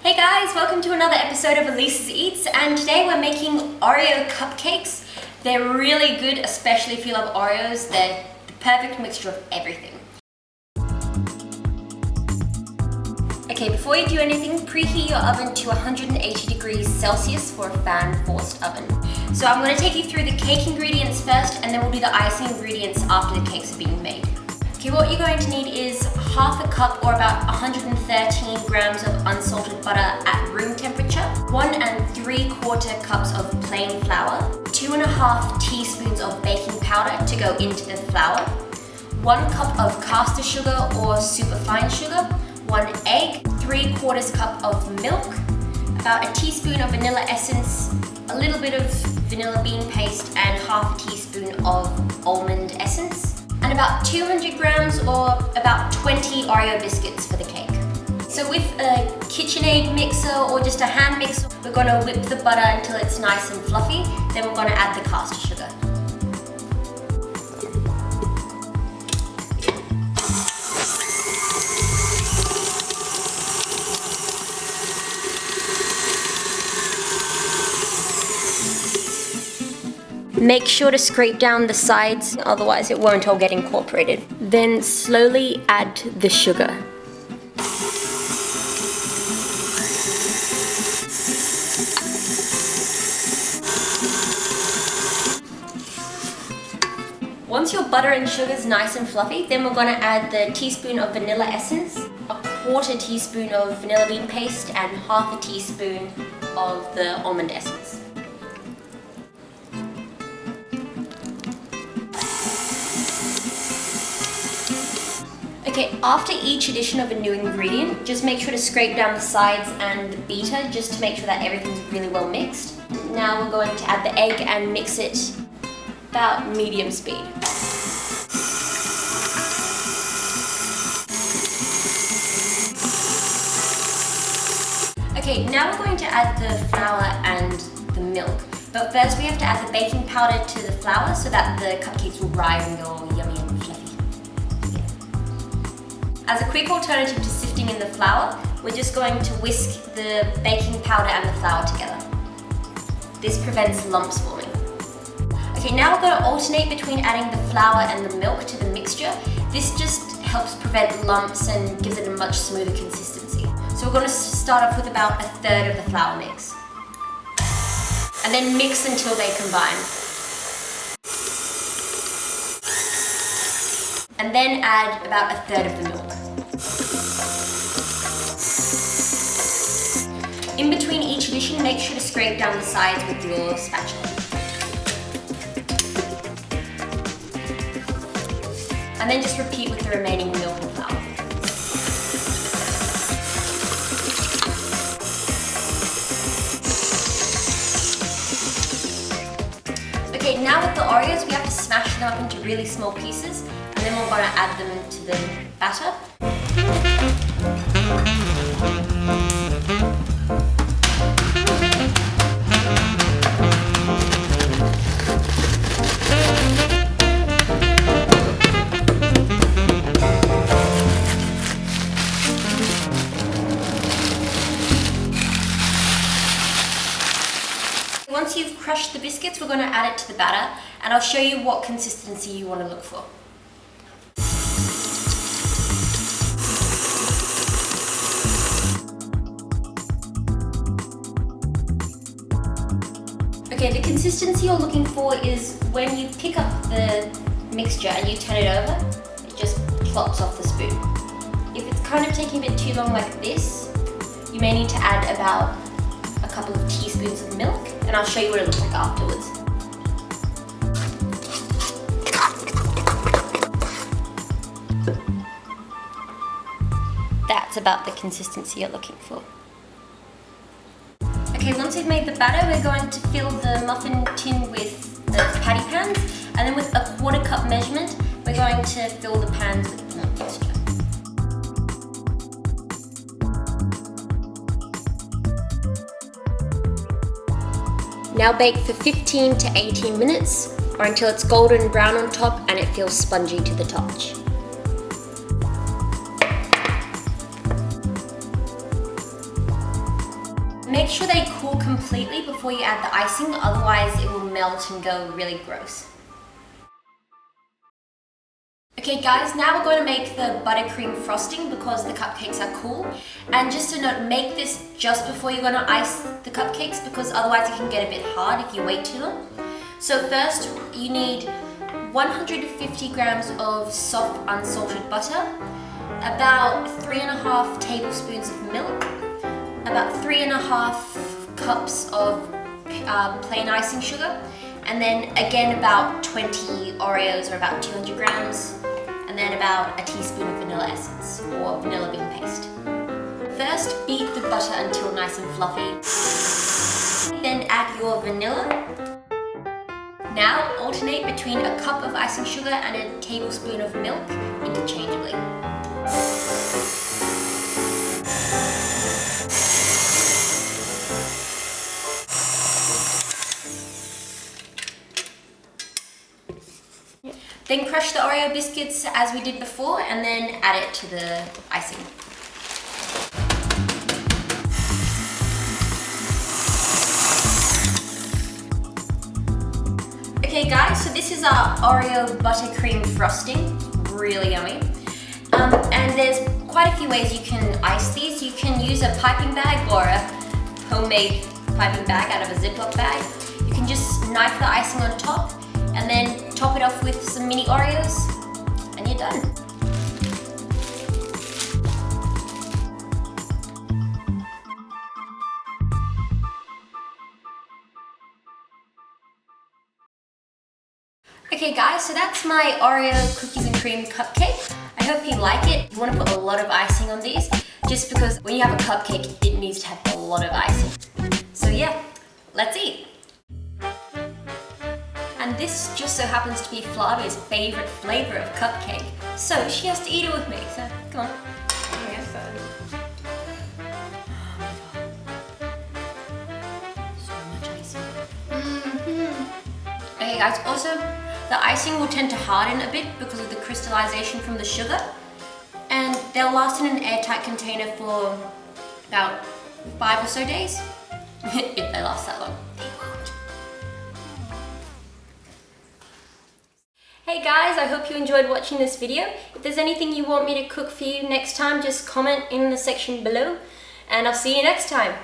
Hey guys, welcome to another episode of Elise Eats, and today we're making Oreo cupcakes. They're really good, especially if you love Oreos. They're the perfect mixture of everything. Okay, before you do anything, preheat your oven to 180 degrees Celsius for a fan-forced oven. So I'm going to take you through the cake ingredients first, and then we'll do the icing ingredients after the cakes are being made. Okay, what you're going to need is half a cup or about 113 grams of unsalted butter at room temperature, 1 3/4 cups of plain flour, 2.5 teaspoons of baking powder to go into the flour, 1 cup of caster sugar or superfine sugar, 1 egg, 3/4 cup of milk, about a teaspoon of vanilla essence, a little bit of vanilla bean paste, and half a teaspoon of almond essence, and about 200 grams or about 20 Oreo biscuits for the cake. So with a KitchenAid mixer or just a hand mixer, we're going to whip the butter until it's nice and fluffy, then we're going to add the caster sugar. Make sure to scrape down the sides, otherwise it won't all get incorporated. Then slowly add the sugar. Once your butter and sugar is nice and fluffy, then we're going to add the teaspoon of vanilla essence, a 1/4 teaspoon of vanilla bean paste, and half a teaspoon of the almond essence. Okay, after each addition of a new ingredient, just make sure to scrape down the sides and the beater just to make sure that everything's really well mixed. Now we're going to add the egg and mix it about medium speed. Okay, now we're going to add the flour and the milk. But first we have to add the baking powder to the flour so that the cupcakes will rise and go all yummy and fluffy. As a quick alternative to sifting in the flour, we're just going to whisk the baking powder and the flour together. This prevents lumps forming. Okay, now we're going to alternate between adding the flour and the milk to the mixture. This just helps prevent lumps and gives it a much smoother consistency. So we're going to start off with about 1/3 of the flour mix. And then mix until they combine. And then add about 1/3 of the milk. In between each addition, make sure to scrape down the sides with your spatula. And then just repeat with the remaining milk and flour. Okay, now with the Oreos, we have to smash them up into really small pieces, and then we're going to add them to the batter. Once you've crushed the biscuits, we're going to add it to the batter, and I'll show you what consistency you want to look for. Okay, the consistency you're looking for is when you pick up the mixture and you turn it over, it just plops off the spoon. If it's kind of taking a bit too long like this, you may need to add about a couple of teaspoons of milk, and I'll show you what it looks like afterwards. That's about the consistency you're looking for. Okay, once we've made the batter, we're going to fill the muffin tin with the patty pans, and then with a 1/4 cup measurement, we're going to fill the pans with the mixture. Now bake for 15 to 18 minutes, or until it's golden brown on top and it feels spongy to the touch. Make sure they cool completely before you add the icing, otherwise it will melt and go really gross. Okay guys, now we're going to make the buttercream frosting because the cupcakes are cool. And just a note, make this just before you're going to ice the cupcakes because otherwise it can get a bit hard if you wait too long. So first you need 150 grams of soft unsalted butter, about 3.5 tablespoons of milk, about 3.5 cups of plain icing sugar, and then again about 20 Oreos or about 200 grams, and then about a teaspoon of vanilla essence or vanilla bean paste. First, beat the butter until nice and fluffy. Then add your vanilla. Now alternate between a cup of icing sugar and a tablespoon of milk interchangeably. Then crush the Oreo biscuits as we did before and then add it to the icing. Okay guys, so this is our Oreo buttercream frosting, really yummy. And there's quite a few ways you can ice these. You can use a piping bag or a homemade piping bag out of a Ziploc bag. You can just knife the icing on top and then top it off with some mini Oreos and you're done. Okay guys, so that's my Oreo cookies and cream cupcake. I hope you like it. You want to put a lot of icing on these, just because when you have a cupcake, it needs to have a lot of icing. So yeah, let's eat. And this just so happens to be Flavia's favorite flavor of cupcake. So she has to eat it with me, so come on. I guess so. So much icing. Okay guys, also the icing will tend to harden a bit because of the crystallization from the sugar, and they'll last in an airtight container for about 5 or so days, if they last that long. They won't. Hey guys, I hope you enjoyed watching this video. If there's anything you want me to cook for you next time, just comment in the section below, and I'll see you next time.